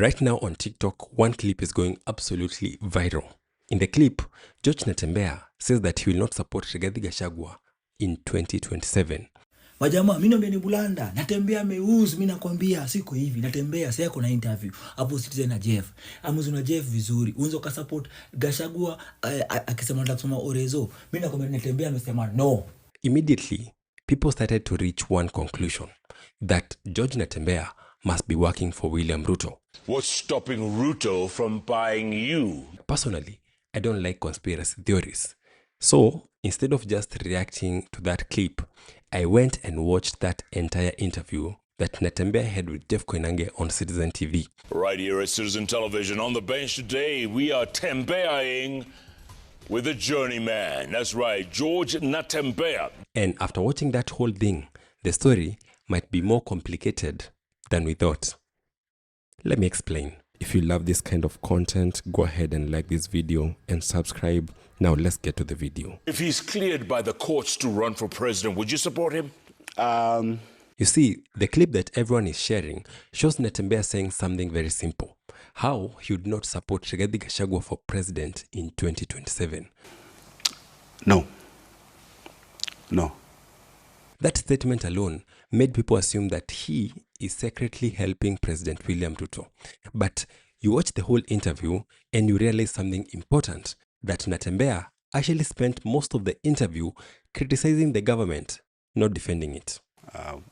Right now on TikTok, one clip is going absolutely viral. In the clip, George Natembeya says that he will not support Gachagua in 2027. Majamaa, mimi naambia ni bulanda, Natembeya ameuzu, mimi nakwambia siko hivi, Natembeya sasa kuna interview hapo Citizen na Jeff. Amuzuna Jeff vizuri. Unaweza ka support Gachagua akisema nataka kusoma Orezo. Mimi nakwambia Natembeya amesema no. Immediately, people started to reach one conclusion, that George Natembeya must be working for William Ruto. What's stopping Ruto from buying you? Personally, I don't like conspiracy theories. So, instead of just reacting to that clip, I went and watched that entire interview that Natembeya had with Jeff Koinange on Citizen TV. Right here at Citizen Television, on the bench today, we are Tembeyaing with a journeyman. That's right, George Natembeya. And after watching that whole thing, the story might be more complicated than we thought. Let me explain. If you love this kind of content, go ahead and like this video and subscribe. Now let's get to the video. If he's cleared by the courts to run for president, would you support him? You see, the clip that everyone is sharing shows Natembeya saying something very simple. How he would not support Gachagua for president in 2027. No. That statement alone made people assume that he is secretly helping President William Ruto. But you watch the whole interview and you realize something important, that Natembeya actually spent most of the interview criticizing the government, not defending it.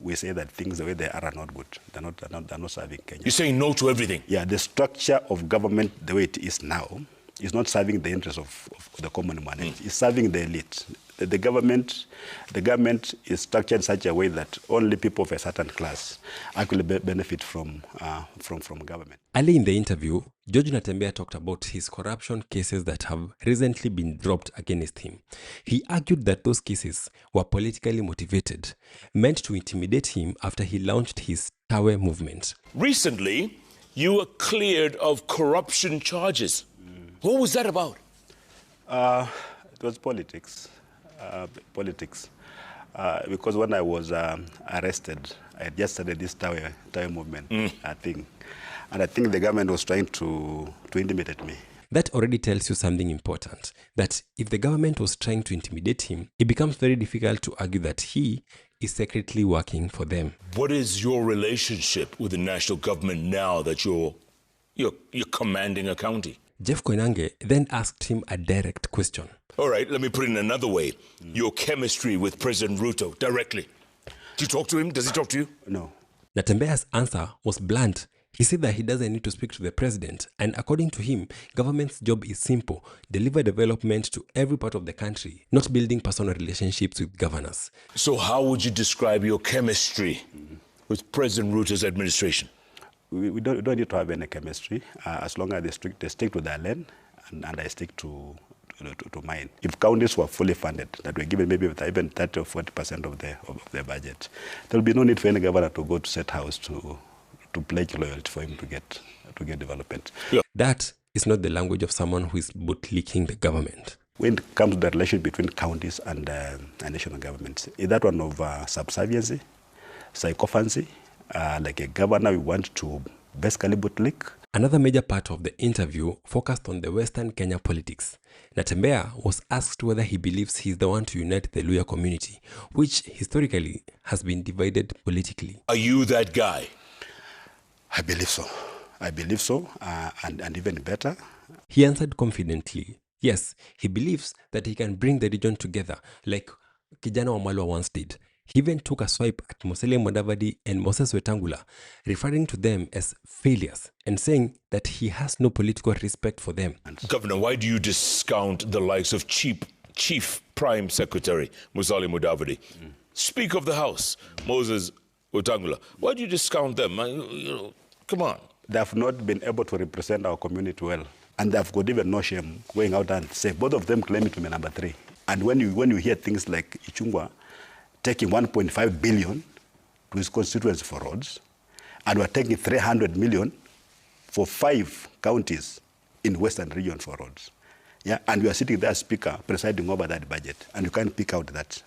We say that things the way they are not good. They're not serving Kenya. You're saying no to everything? Yeah, the structure of government, the way it is now, is not serving the interests of the common man. It's serving the elite. The government is structured in such a way that only people of a certain class actually benefit from government. Early in the interview, George Natembeya talked about his corruption cases that have recently been dropped against him. He argued that those cases were politically motivated, meant to intimidate him after he launched his Tawe movement. Recently, you were cleared of corruption charges. What was that about? It was politics. Because when I was arrested, I had just started this Tawe movement, I think. And I think the government was trying to intimidate me. That already tells you something important, that if the government was trying to intimidate him, it becomes very difficult to argue that he is secretly working for them. What is your relationship with the national government now that you're commanding a county? Jeff Koinange then asked him a direct question. All right, let me put it in another way. Your chemistry with President Ruto, directly. Do you talk to him? Does he talk to you? No. Natembeya's answer was blunt. He said that he doesn't need to speak to the president, and according to him, government's job is simple: deliver development to every part of the country, not building personal relationships with governors. So how would you describe your chemistry with President Ruto's administration? We don't need to have any chemistry, as long as they stick to their lane, and I stick to mine. If counties were fully funded, that were given maybe even 30 or 40% of their budget, there will be no need for any governor to go to State House to pledge loyalty for him to get development. Yeah. That is not the language of someone who is bootlicking the government. When it comes to the relationship between counties and national governments, is that one of subserviency, sycophancy, like a governor we want to basically bootlick? Another major part of the interview focused on the Western Kenya politics. Natembeya was asked whether he believes he is the one to unite the Luhya community, which historically has been divided politically. Are you that guy? I believe so, and even better. He answered confidently, yes, he believes that he can bring the region together, like Kijana Wamalwa once did. He even took a swipe at Musalia Mudavadi and Moses Wetangula, referring to them as failures and saying that he has no political respect for them. Governor, why do you discount the likes of Chief Prime Secretary Musalia Mudavadi? Speaker of the House, Moses Wetangula. Why do you discount them? Come on. They have not been able to represent our community well. And they've got even no shame going out and say, both of them claiming to be number 3. And when you hear things like Ichungwa taking 1.5 billion to his constituency for roads, and we're taking 300 million for 5 counties in Western region for roads, Yeah, and you are sitting there, speaker, presiding over that budget, and you can't pick out that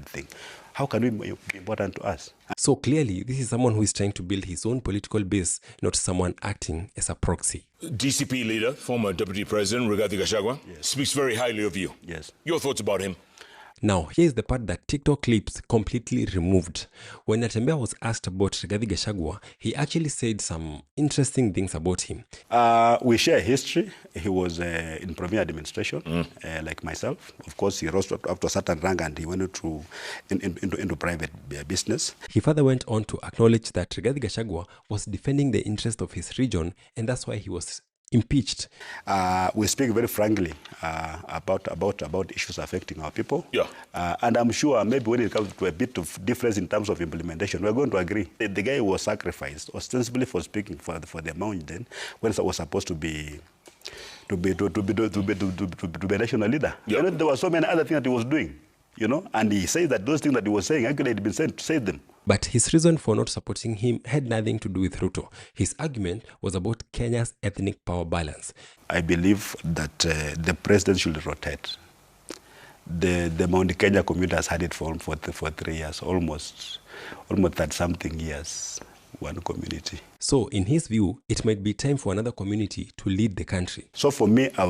thing. How can it be important to us? So clearly, this is someone who is trying to build his own political base, not someone acting as a proxy. DCP leader, former Deputy President Rigathi Gachagua, speaks very highly of you. Yes. Your thoughts about him? Now, here's the part that TikTok clips completely removed. When Natembeya was asked about Rigathi Gachagua, he actually said some interesting things about him. We share history. He was in premier administration, like myself. Of course, he rose up to a certain rank and he went into private business. He further went on to acknowledge that Rigathi Gachagua was defending the interest of his region, and that's why he was impeached. We speak very frankly about issues affecting our people. Yeah. And I'm sure maybe when it comes to a bit of difference in terms of implementation, we're going to agree. The guy was sacrificed ostensibly for speaking for the mountain when it was supposed to be a national leader. Yeah. You know, there were so many other things that he was doing, you know, and he says that those things that he was saying actually had been sent to say them. But his reason for not supporting him had nothing to do with Ruto. His argument was about Kenya's ethnic power balance. I believe that the president should rotate. The Mount Kenya community has had it for 3 years, almost that something years, one community. So, in his view, it might be time for another community to lead the country. So for me, I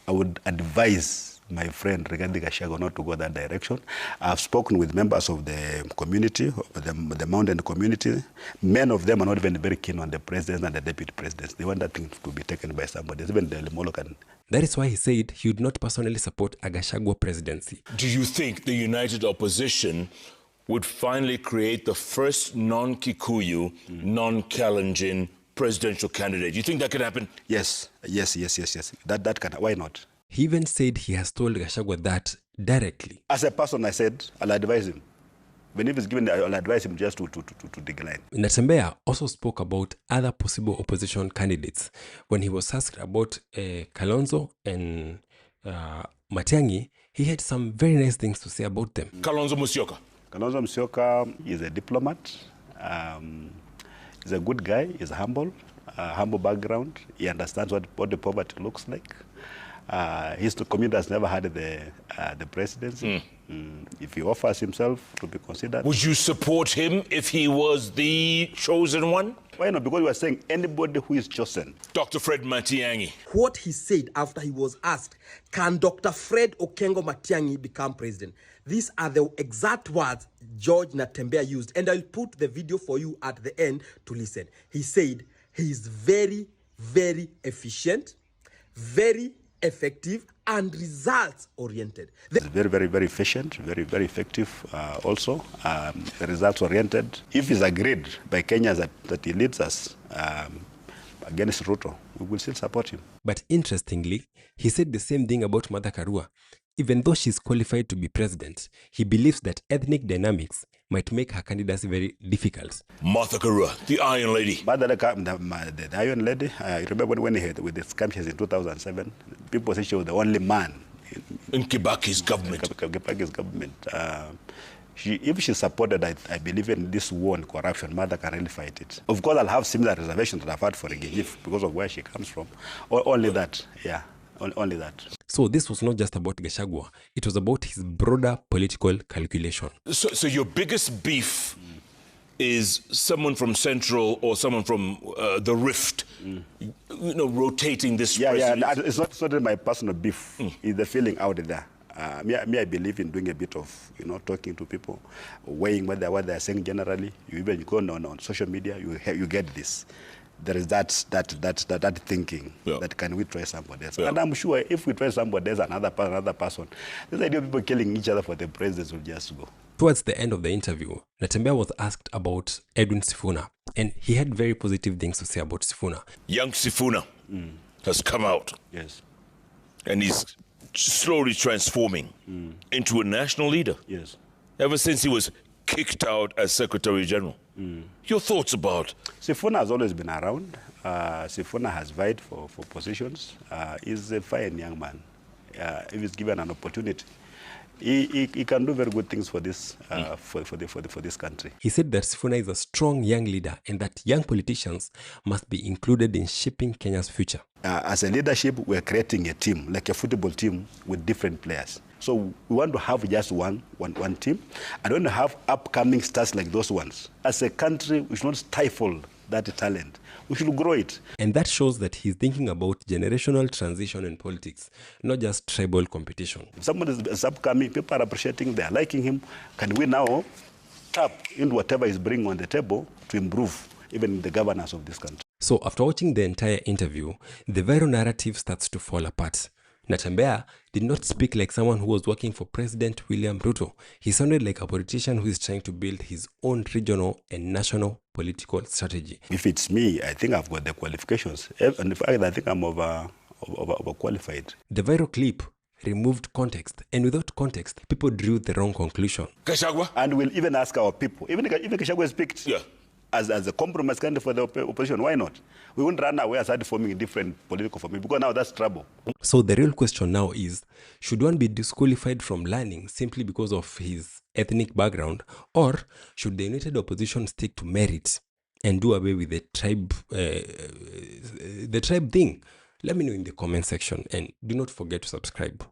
would advise my friend Rigathi Gachagua not to go that direction. I've spoken with members of the community, of the mountain community. Many of them are not even very keen on the president and the deputy presidents. They want that thing to be taken by somebody, even the Molokan. That is why he said he would not personally support a Gachagua presidency. Do you think the united opposition would finally create the first non-Kikuyu, non-Kalenjin presidential candidate? Do you think that could happen? Yes. That can. Why not? He even said he has told Gachagua that directly. As a person, I said I'll advise him. When he was given, I'll advise him just to decline. Natembeya also spoke about other possible opposition candidates. When he was asked about Kalonzo and Matiang'i, he had some very nice things to say about them. Kalonzo Musyoka. Kalonzo Musyoka is a diplomat. He's a good guy. He's humble background. He understands what the poverty looks like. His community has never had the presidency. If he offers himself to be considered. Would you support him if he was the chosen one? Why not? Because we are saying anybody who is chosen. Dr. Fred Matiang'i. What he said after he was asked, can Dr. Fred Okengo Matiang'i become president? These are the exact words George Natembeya used, and I'll put the video for you at the end to listen. He said he is very, very efficient, very effective, and results-oriented. He's very, very, very efficient, very, very effective also, results-oriented. If it's agreed by Kenyans that he leads us against Ruto, we will still support him. But interestingly, he said the same thing about Martha Karua. Even though she's qualified to be president, he believes that ethnic dynamics might make her candidacy very difficult. Martha Karua, the Iron Lady. But the Iron Lady, I remember when he had with the skirmishes in 2007, people said she was the only man in Kibaki's government. Kibaki's government. If she's supported, I believe in this war on corruption, Martha can really fight it. Of course, I'll have similar reservations that I've had for Reggie because of where she comes from. Only that, yeah. Only that. So this was not just about Gachagua. It was about his broader political calculation. So your biggest beef is someone from Central or someone from the Rift, rotating this presidency? Yeah. It's not my personal beef. It's the feeling out there. I believe in doing a bit of, talking to people, weighing what they're saying generally. You go on social media, you get this. There is that thinking that can we try somebody else. Yeah. And I'm sure if we try somebody else, another person, this idea of people killing each other for the president will just go. Towards the end of the interview, Natembeya was asked about Edwin Sifuna, and he had very positive things to say about Sifuna. Young Sifuna has come out. Yes. And he's slowly transforming into a national leader. Yes. Ever since he was kicked out as Secretary General. Your thoughts about? Sifuna has always been around. Sifuna has vied for positions. He's a fine young man. If he's given an opportunity, he can do very good things for this for this country. He said that Sifuna is a strong young leader and that young politicians must be included in shaping Kenya's future. As a leadership, we're creating a team, like a football team with different players. So we want to have just one team. I don't have upcoming stars like those ones. As a country, we should not stifle that talent. We should grow it. And that shows that he's thinking about generational transition in politics, not just tribal competition. If somebody is upcoming, people are appreciating, they are liking him. Can we now tap into whatever he's bringing on the table to improve even the governance of this country? So after watching the entire interview, the viral narrative starts to fall apart. Natembeya did not speak like someone who was working for President William Ruto. He sounded like a politician who is trying to build his own regional and national political strategy. If it's me, I think I've got the qualifications. And in fact, I think I'm overqualified. The viral clip removed context, and without context, people drew the wrong conclusion. Gachagua? And we'll even ask our people, even Gachagua is picked as a compromise candidate for the opposition, why not? We won't run away and start forming different political formations, because now that's trouble. So the real question now is, should one be disqualified from learning simply because of his ethnic background, or should the united opposition stick to merit and do away with the tribe thing? Let me know in the comment section, and do not forget to subscribe.